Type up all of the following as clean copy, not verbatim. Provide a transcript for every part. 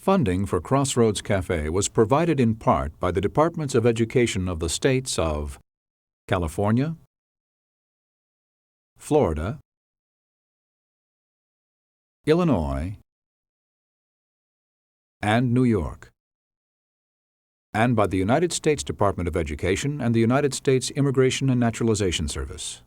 Funding for Crossroads Café was provided in part by the Departments of Education of the states of California, Florida, Illinois, and New York, and by the United States Department of Education and the United States Immigration and Naturalization Service.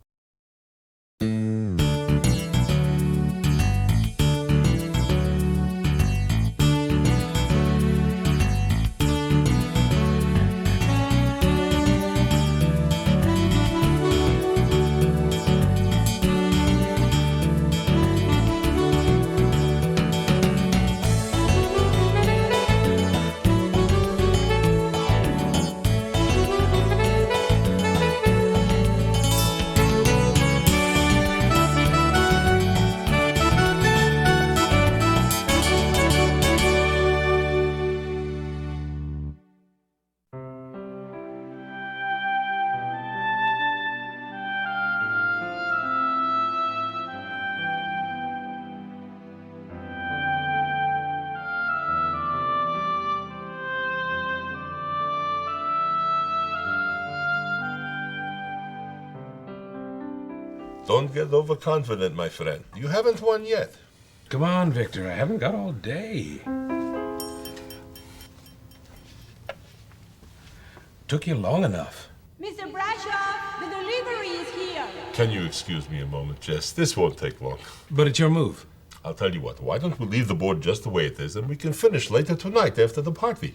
Don't get overconfident, my friend. You haven't won yet. Come on, Victor. I haven't got all day. Took you long enough. Mr. Brashoff, the delivery is here. Can you excuse me a moment, Jess? This won't take long. But it's your move. I'll tell you what, why don't we leave the board just the way it is and we can finish later tonight after the party?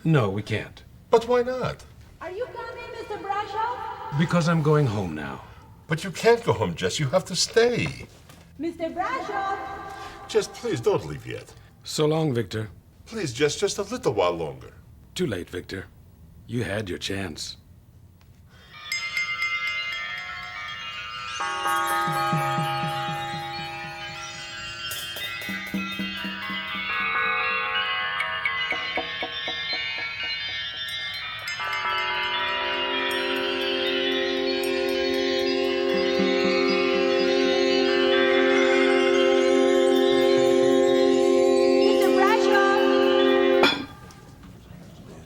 No, we can't. But why not? Are you coming, Mr. Brashoff? Because I'm going home now. But you can't go home, Jess. You have to stay. Mr. Brashoff! Jess, please don't leave yet. So long, Victor. Please, Jess, just a little while longer. Too late, Victor. You had your chance.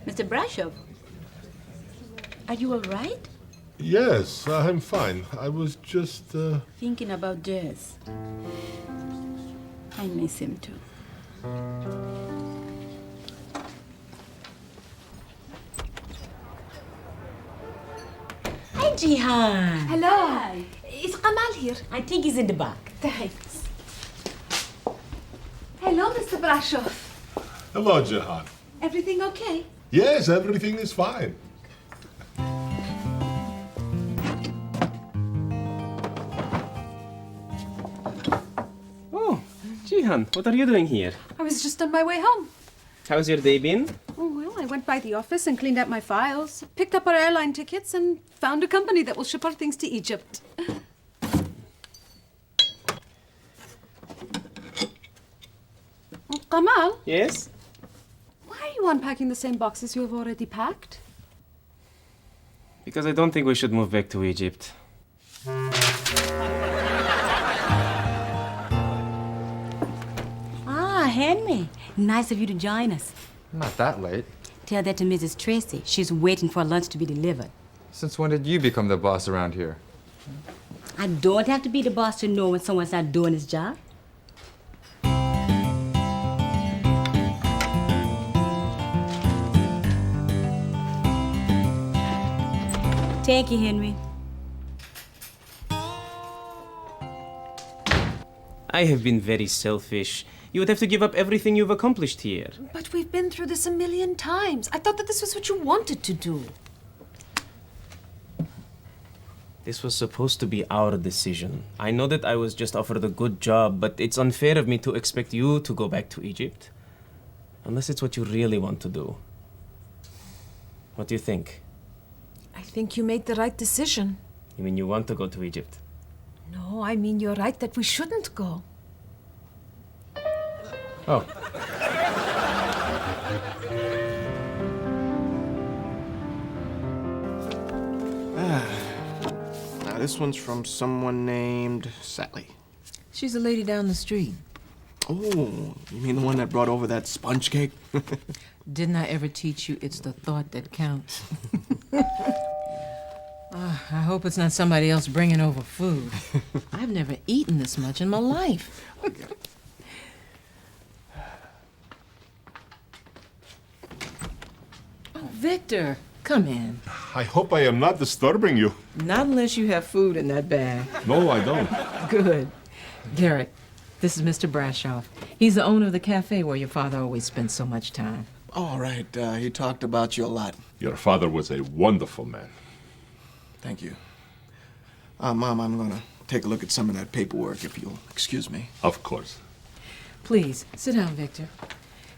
Mr. Brashoff, are you all right? Yes, I'm fine. I was just, Thinking about Jess. I miss him too. Hi, Jihan. Hello. Is Kamal here? I think he's in the back. Thanks. Hello, Mr. Brashoff. Hello, Jahan. Everything okay? Yes, everything is fine. Oh, Jihan, what are you doing here? I was just on my way home. How's your day been? Oh, well, I went by the office and cleaned out my files, picked up our airline tickets, and found a company that will ship our things to Egypt. Kamal, Yes? why are you unpacking the same boxes you have already packed? Because I don't think we should move back to Egypt. Ah, Henry. Nice of you to join us. Not that late. Tell that to Mrs. Tracy. She's waiting for lunch to be delivered. Since when did you become the boss around here? I don't have to be the boss to know when someone's not doing his job. Thank you, Henry. I have been very selfish. You would have to give up everything you've accomplished here. But we've been through this a million times. I thought that this was what you wanted to do. This was supposed to be our decision. I know that I was just offered a good job, but it's unfair of me to expect you to go back to Egypt. Unless it's what you really want to do. What do you think? I think you made the right decision. You mean you want to go to Egypt? No, I mean you're right that we shouldn't go. Oh. Now this one's from someone named Sally. She's a lady down the street. Oh, you mean the one that brought over that sponge cake? Didn't I ever teach you it's the thought that counts? I hope it's not somebody else bringing over food. I've never eaten this much in my life. Oh, Victor, come in. I hope I am not disturbing you. Not unless you have food in that bag. No, I don't. Good. Garrett, this is Mr. Brashoff. He's the owner of the cafe where your father always spent so much time. All right, he talked about you a lot. Your father was a wonderful man. Thank you. Mom, I'm gonna take a look at some of that paperwork, if you'll excuse me. Of course. Please, sit down, Victor.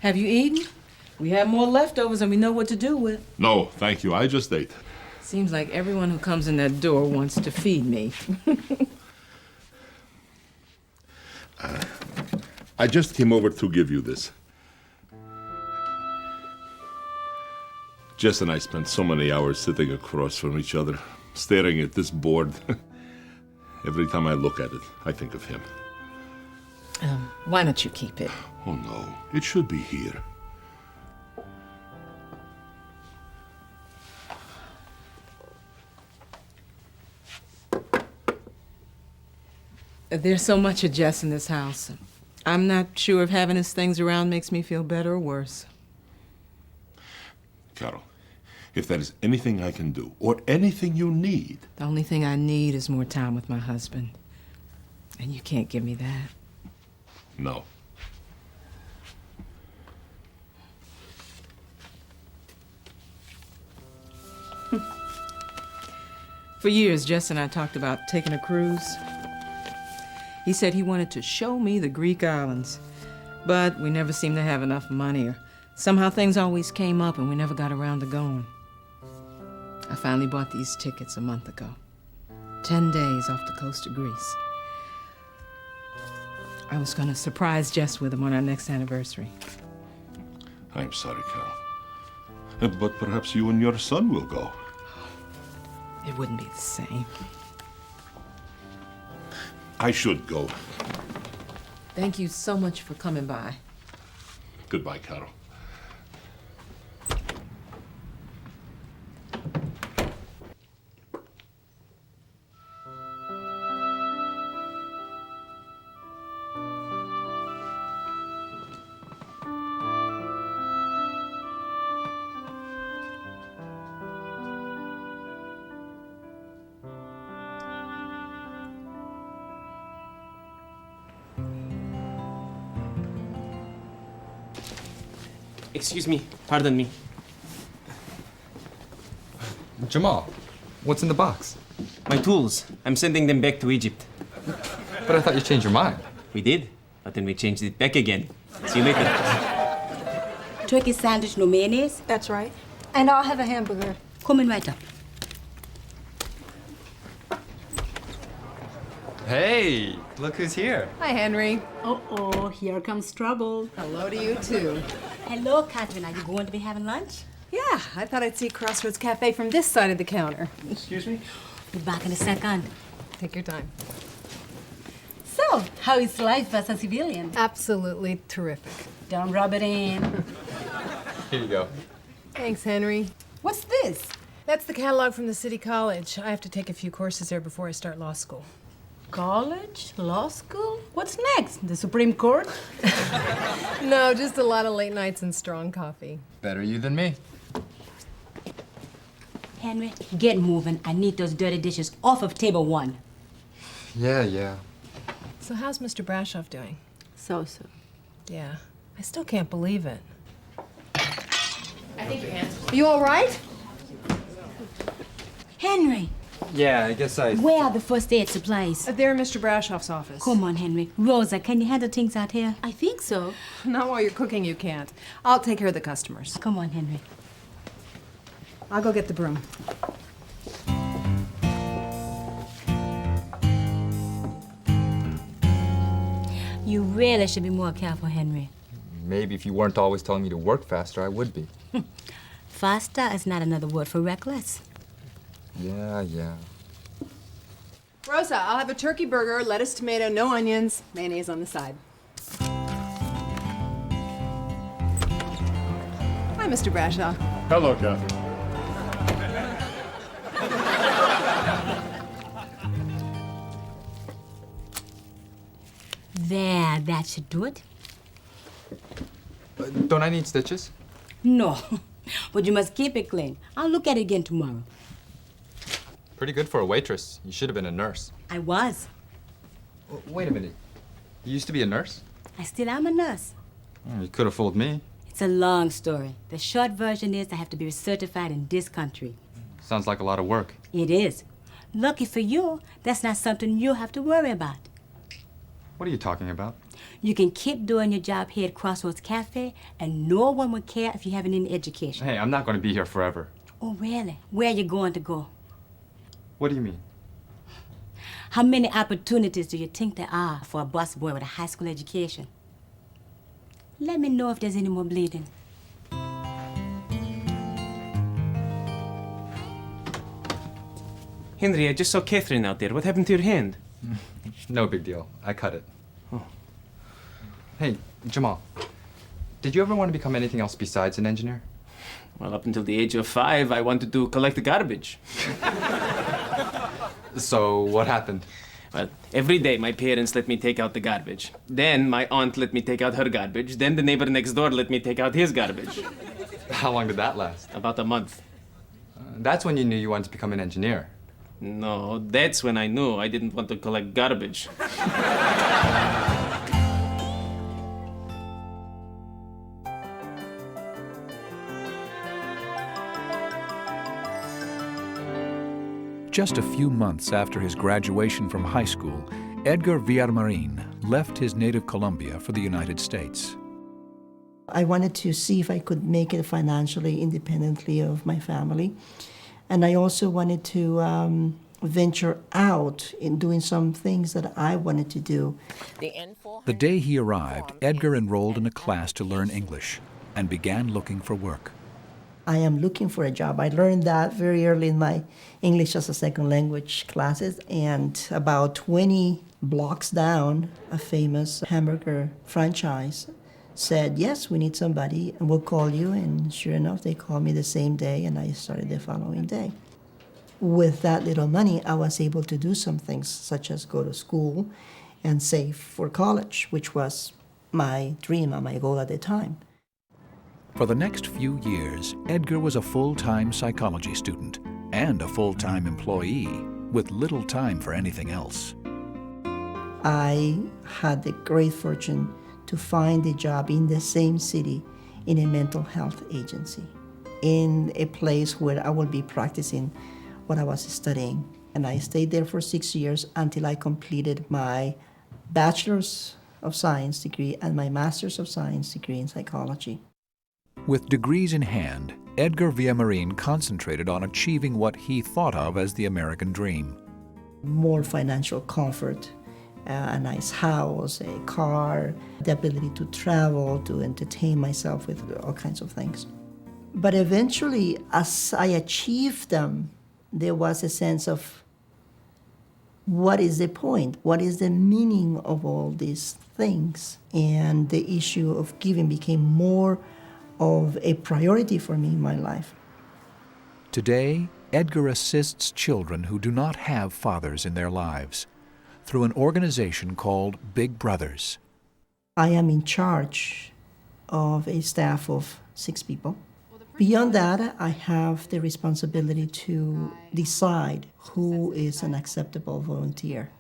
Have you eaten? We have more leftovers and we know what to do with. No, thank you. I just ate. Seems like everyone who comes in that door wants to feed me. I just came over to give you this. Jess and I spent so many hours sitting across from each other, staring at this board. Every time I look at it, I think of him. Why don't you keep it? Oh, no. It should be here. There's so much of Jess in this house. I'm not sure if having his things around makes me feel better or worse. Carol, if there is anything I can do, or anything you need... The only thing I need is more time with my husband. And you can't give me that. No. For years, Jess and I talked about taking a cruise. He said he wanted to show me the Greek islands, but we never seemed to have enough money, or somehow things always came up and we never got around to going. I finally bought these tickets a month ago. 10 days off the coast of Greece. I was going to surprise Jess with them on our next anniversary. I'm sorry, Carol. But perhaps you and your son will go. It wouldn't be the same. I should go. Thank you so much for coming by. Goodbye, Carol. Excuse me, pardon me. Jamal, what's in the box? My tools. I'm sending them back to Egypt. But I thought you changed your mind. We did, but then we changed it back again. See you later. Turkey sandwich, no mayonnaise? That's right. And I'll have a hamburger. Coming right up. Hey, look who's here. Hi, Henry. Uh-oh, here comes trouble. Hello to you, too. Hello, Catherine. Are you going to be having lunch? Yeah, I thought I'd see Crossroads Café from this side of the counter. Excuse me? Be back in a second. Take your time. So, how is life as a civilian? Absolutely terrific. Don't rub it in. Here you go. Thanks, Henry. What's this? That's the catalog from the City College. I have to take a few courses there before I start law school. College? Law school? What's next? The Supreme Court? No, just a lot of late nights and strong coffee. Better you than me. Henry, get moving. I need those dirty dishes off of table 1. Yeah. So how's Mr. Brashoff doing? So. Yeah, I still can't believe it. I think your hands. Are you all right? Henry, Yeah, I guess where are the first aid supplies? They're in Mr. Brashoff's office. Come on, Henry. Rosa, can you handle things out here? I think so. Not while you're cooking, you can't. I'll take care of the customers. Come on, Henry. I'll go get the broom. You really should be more careful, Henry. maybe if you weren't always telling me to work faster, I would be. Faster is not another word for reckless. Yeah. Rosa, I'll have a turkey burger, lettuce, tomato, no onions, mayonnaise on the side. Hi, Mr. Bradshaw. Hello, Catherine. There, that should do it. Don't I need stitches? No, but you must keep it clean. I'll look at it again tomorrow. Pretty good for a waitress. You should have been a nurse. I was. Wait a minute. You used to be a nurse? I still am a nurse. Oh, you could have fooled me. It's a long story. The short version is I have to be certified in this country. Sounds like a lot of work. It is. Lucky for you, that's not something you have to worry about. What are you talking about? You can keep doing your job here at Crossroads Café, and no one will care if you haven't any education. Hey, I'm not going to be here forever. Oh, really? Where are you going to go? What do you mean? How many opportunities do you think there are for a busboy with a high school education? Let me know if there's any more bleeding. Henry, I just saw Catherine out there. What happened to your hand? No big deal. I cut it. Oh. Hey, Jamal. Did you ever want to become anything else besides an engineer? Well, up until the age of 5, I wanted to collect the garbage. So, what happened? Well, every day my parents let me take out the garbage. Then my aunt let me take out her garbage. Then the neighbor next door let me take out his garbage. How long did that last? About a month. That's when you knew you wanted to become an engineer. No, that's when I knew I didn't want to collect garbage. Just a few months after his graduation from high school, Edgar Villamarin left his native Colombia for the United States. I wanted to see if I could make it financially independently of my family. And I also wanted to venture out in doing some things that I wanted to do. The day he arrived, Edgar enrolled in a class to learn English and began looking for work. I am looking for a job. I learned that very early in my English as a second language classes, and about 20 blocks down, a famous hamburger franchise said, yes, we need somebody, and we'll call you. And sure enough, they called me the same day, and I started the following day. With that little money, I was able to do some things, such as go to school and save for college, which was my dream and my goal at the time. For the next few years, Edgar was a full-time psychology student and a full-time employee with little time for anything else. I had the great fortune to find a job in the same city in a mental health agency, in a place where I will be practicing what I was studying. And I stayed there for 6 years until I completed my Bachelor's of Science degree and my Master's of Science degree in psychology. With degrees in hand, Edgar Villamarin concentrated on achieving what he thought of as the American dream. More financial comfort, a nice house, a car, the ability to travel, to entertain myself with all kinds of things. But eventually, as I achieved them, there was a sense of what is the point? What is the meaning of all these things? And the issue of giving became more of a priority for me in my life. Today, Edgar assists children who do not have fathers in their lives through an organization called Big Brothers. I am in charge of a staff of 6 people. Beyond that, I have the responsibility to decide who is an acceptable volunteer.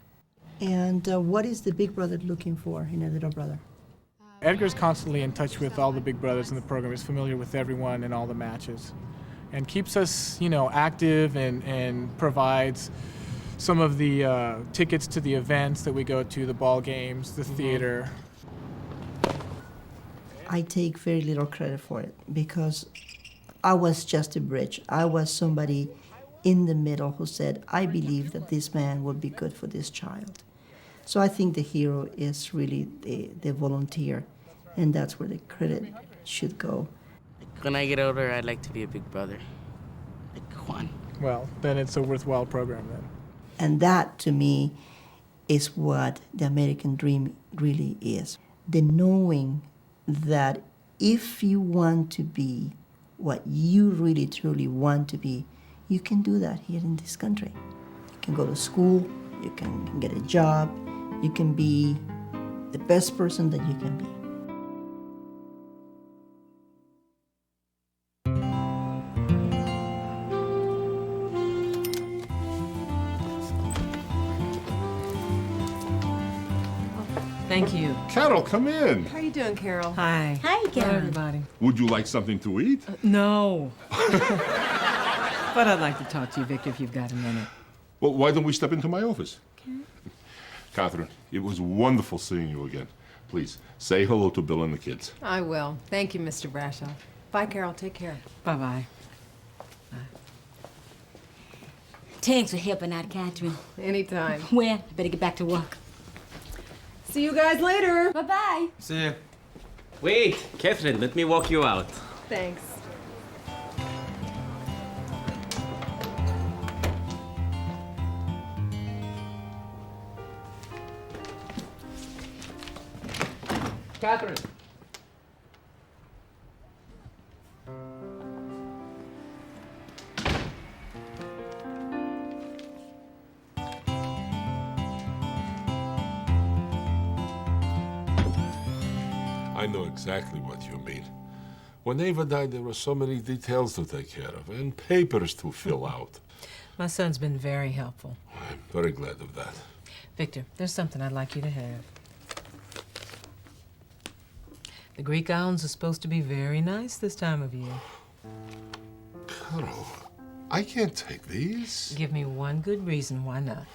And what is the Big Brother looking for in a little brother? Edgar's constantly in touch with all the big brothers in the program. He's familiar with everyone and all the matches, and keeps us, active and provides some of the tickets to the events that we go to, the ball games, the theater. I take very little credit for it because I was just a bridge. I was somebody in the middle who said, I believe that this man would be good for this child. So I think the hero is really the volunteer, and that's where the credit should go. When I get older, I'd like to be a big brother, like Juan. Well, then it's a worthwhile program then. And that, to me, is what the American dream really is. The knowing that if you want to be what you really truly want to be, you can do that here in this country. You can go to school, you can get a job, you can be the best person that you can be. Thank you. Carol, come in. How you doing, Carol? Hi. Hi, Hello, Karen. everybody. Would you like something to eat? No. But I'd like to talk to you, Victor, if you've got a minute. Well, why don't we step into my office? Catherine, it was wonderful seeing you again. Please, say hello to Bill and the kids. I will. Thank you, Mr. Brashaw. Bye, Carol. Take care. Bye-bye. Thanks for helping out, Catherine. Anytime. Well, I better get back to work. See you guys later. Bye-bye. See ya. Wait, Catherine, let me walk you out. Thanks. Catherine. I know exactly what you mean. When Ava died, there were so many details to take care of and papers to fill out. My son's been very helpful. I'm very glad of that. Victor, there's something I'd like you to have. The Greek islands are supposed to be very nice this time of year. Carol, I can't take these. Give me one good reason why not.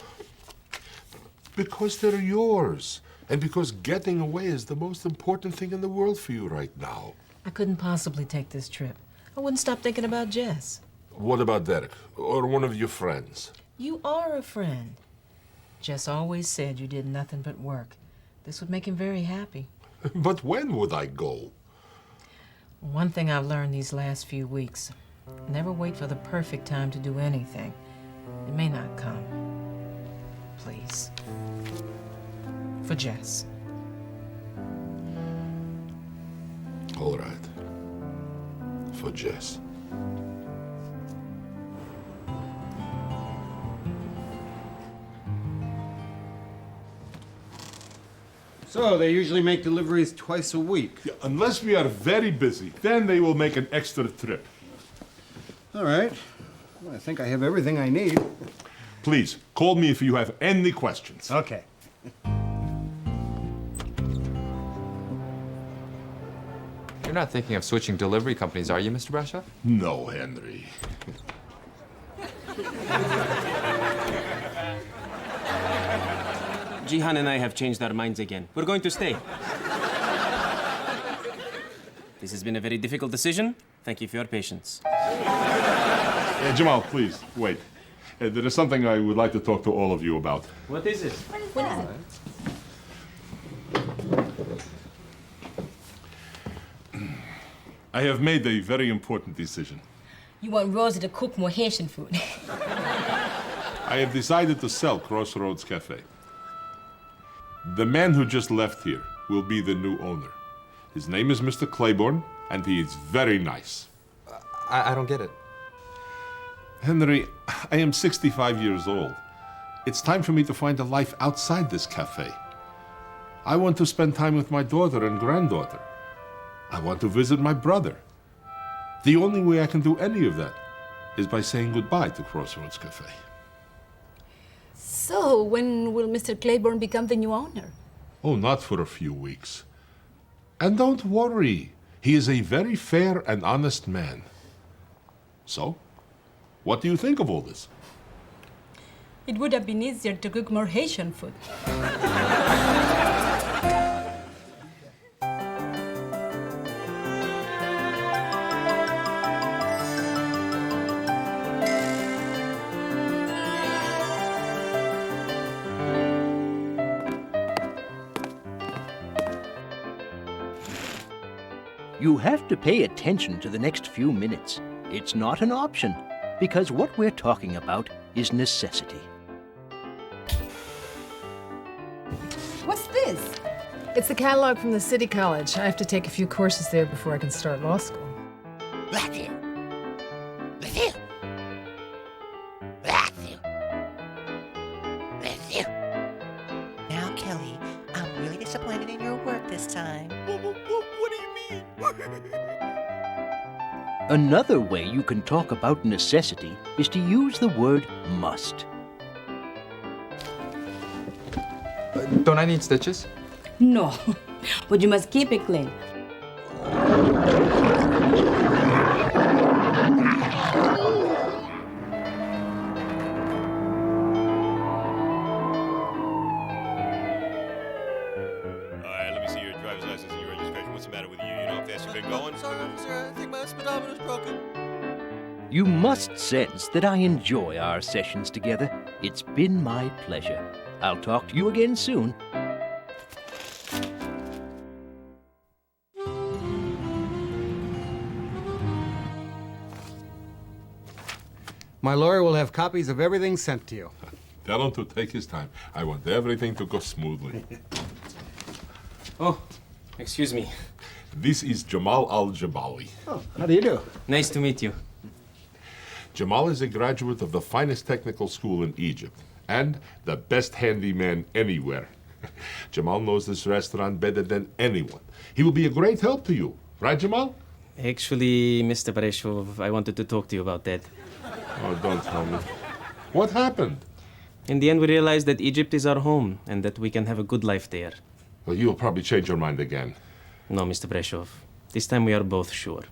Because they're yours. And because getting away is the most important thing in the world for you right now. I couldn't possibly take this trip. I wouldn't stop thinking about Jess. What about Derek? Or one of your friends? You are a friend. Jess always said you did nothing but work. This would make him very happy. But when would I go? One thing I've learned these last few weeks, never wait for the perfect time to do anything. It may not come. Please. For Jess. All right. For Jess. So, they usually make deliveries twice a week. Yeah, unless we are very busy, then they will make an extra trip. All right. Well, I think I have everything I need. Please, call me if you have any questions. Okay. You're not thinking of switching delivery companies, are you, Mr. Brashaw? No, Henry. Jihan and I have changed our minds again. We're going to stay. This has been a very difficult decision. Thank you for your patience. Jamal, please, wait. There is something I would like to talk to all of you about. What is it? What is it? I have made a very important decision. You want Rosa to cook more Haitian food. I have decided to sell Crossroads Café. The man who just left here will be the new owner. His name is Mr. Claiborne, and he is very nice. I don't get it. Henry, I am 65 years old. It's time for me to find a life outside this cafe. I want to spend time with my daughter and granddaughter. I want to visit my brother. The only way I can do any of that is by saying goodbye to Crossroads Café. So, when will Mr. Claiborne become the new owner? Oh, not for a few weeks. And don't worry, he is a very fair and honest man. So, what do you think of all this? It would have been easier to cook more Haitian food. You have to pay attention to the next few minutes. It's not an option, because what we're talking about is necessity. What's this? It's the catalog from the City College. I have to take a few courses there before I can start law school. Matthew. Matthew. Matthew. Matthew. Now, Kelly, I'm really disappointed in your work this time. What do you mean? Another way you can talk about necessity is to use the word must. Don't I need stitches? No, but you must keep it clean. Let me see your driver's license and your registration. What's the matter with you? You know how fast you've been going? Sorry, officer. I think my speedometer's broken. You must sense that I enjoy our sessions together. It's been my pleasure. I'll talk to you again soon. My lawyer will have copies of everything sent to you. Tell him to take his time. I want everything to go smoothly. Oh, excuse me. This is Jamal Al-Jabali. Oh, how do you do? Nice to meet you. Jamal is a graduate of the finest technical school in Egypt and the best handyman anywhere. Jamal knows this restaurant better than anyone. He will be a great help to you. Right, Jamal? Actually, Mr. Breshov, I wanted to talk to you about that. Oh, don't tell me. What happened? In the end, we realized that Egypt is our home and that we can have a good life there. Well, you'll probably change your mind again. No, Mr. Breshov. This time we are both sure.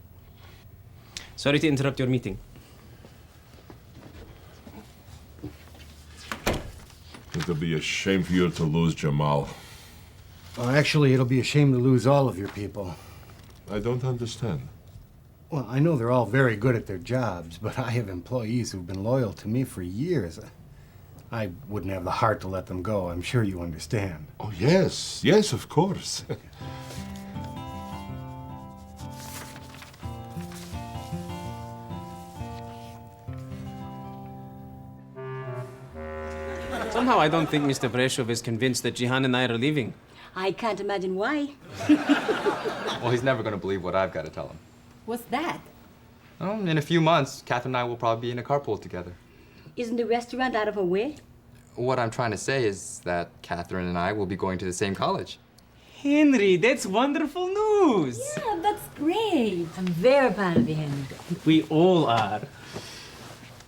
Sorry to interrupt your meeting. It'll be a shame for you to lose Jamal. Well, actually, it'll be a shame to lose all of your people. I don't understand. Well, I know they're all very good at their jobs, but I have employees who've been loyal to me for years. I wouldn't have the heart to let them go. I'm sure you understand. Oh, yes. Yes, of course. Somehow I don't think Mr. Breshov is convinced that Jihan and I are leaving. I can't imagine why. Well, he's never going to believe what I've got to tell him. What's that? Well, in a few months, Catherine and I will probably be in a carpool together. Isn't the restaurant out of her way? What I'm trying to say is that Catherine and I will be going to the same college. Henry, that's wonderful news. Yeah, that's great. I'm very proud of you, Henry. We all are.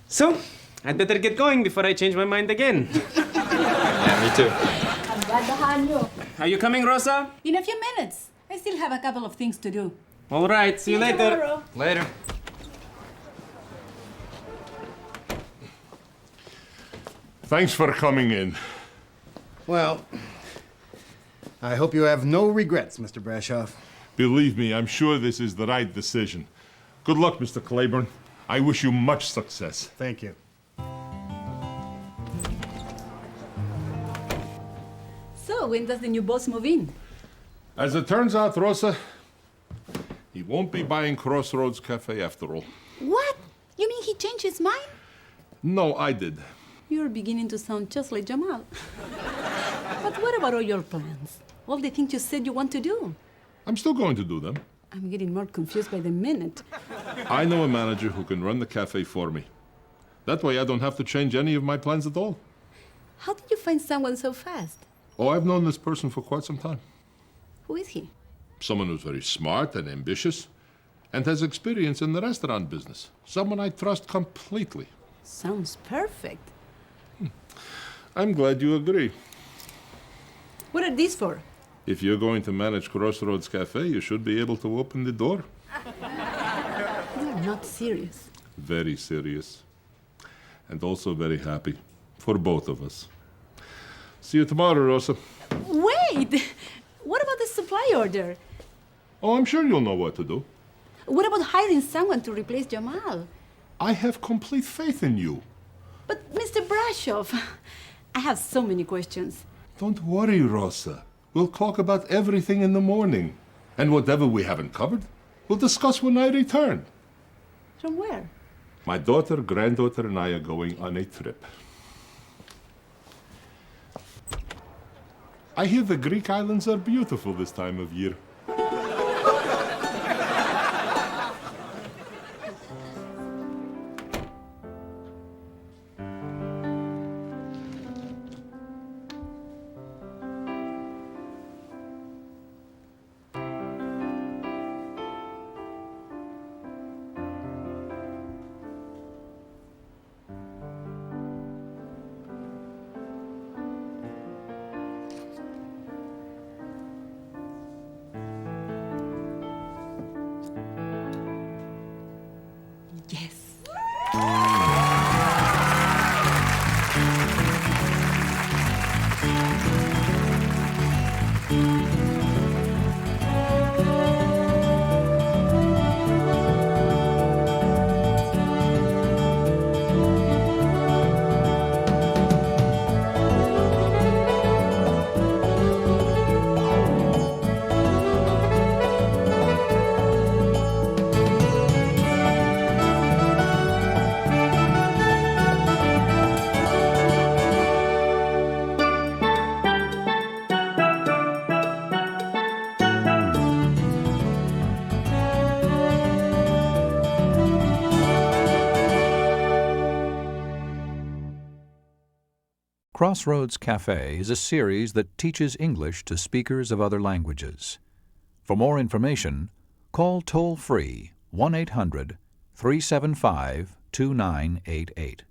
So, I'd better get going before I change my mind again. Yeah, me too. I'm right behind you. Are you coming, Rosa? In a few minutes. I still have a couple of things to do. All right, see you later. Tomorrow. Later. Thanks for coming in. Well, I hope you have no regrets, Mr. Brashoff. Believe me, I'm sure this is the right decision. Good luck, Mr. Claiborne. I wish you much success. Thank you. So, when does the new boss move in? As it turns out, Rosa, he won't be buying Crossroads Café after all. What? You mean he changed his mind? No, I did. You're beginning to sound just like Jamal. But what about all your plans? All the things you said you want to do? I'm still going to do them. I'm getting more confused by the minute. I know a manager who can run the cafe for me. That way I don't have to change any of my plans at all. How did you find someone so fast? Oh, I've known this person for quite some time. Who is he? Someone who's very smart and ambitious and has experience in the restaurant business. Someone I trust completely. Sounds perfect. I'm glad you agree. What are these for? If you're going to manage Crossroads Café, you should be able to open the door. You're not serious. Very serious. And also very happy. For both of us. See you tomorrow, Rosa. Wait! What about the supply order? Oh, I'm sure you'll know what to do. What about hiring someone to replace Jamal? I have complete faith in you. But Mr. Brashoff, I have so many questions. Don't worry, Rosa. We'll talk about everything in the morning. And whatever we haven't covered, we'll discuss when I return. From where? My daughter, granddaughter, and I are going on a trip. I hear the Greek islands are beautiful this time of year. Crossroads Café is a series that teaches English to speakers of other languages. For more information, call toll-free 1-800-375-2988.